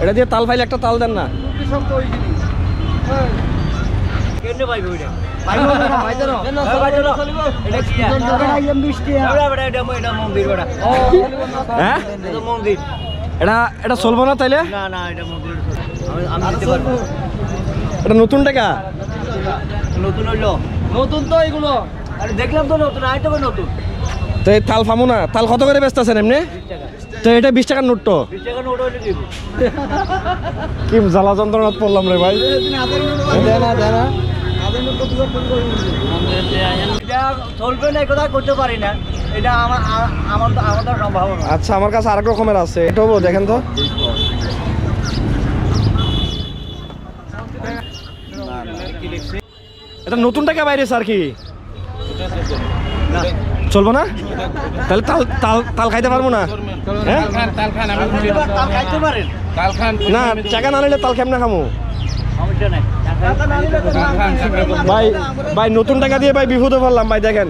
এটা দিয়ে তাল ফাইলে একটা তাল দেন না। হ্যাঁ এটা চলবো না তাইলে? এটা নতুন টাকা, নতুন হইলো, নতুন তো এগুলো দেখলাম তো নতুন আইটেম নতুন। তো এই তাল ফামু না, তাল কত করে বেচতেছেন এমনি? তো এটা 20 টাকার নোট তো। 20 টাকা নোট হইলে দিব। কি জ্বালা যন্ত্রণাত পড়লাম রে ভাই। চলবে না, কথা করতে পারি না, এটা আমাদের সম্ভব না। আচ্ছা আমার কাছে আরেক রকমের আছে, এটাও দেখেন তো। এটা নতুন টাকা বাইরে স্যার কি চলবো না? তাহলে তাল তাল তাল খাইতে পারবো না? হ্যাঁ না, টাকা না নিলে তাল খাম না খামো ভাই। ভাই নতুন টাকা দিয়ে ভাই বিপদে পড়লাম ভাই, দেখেন।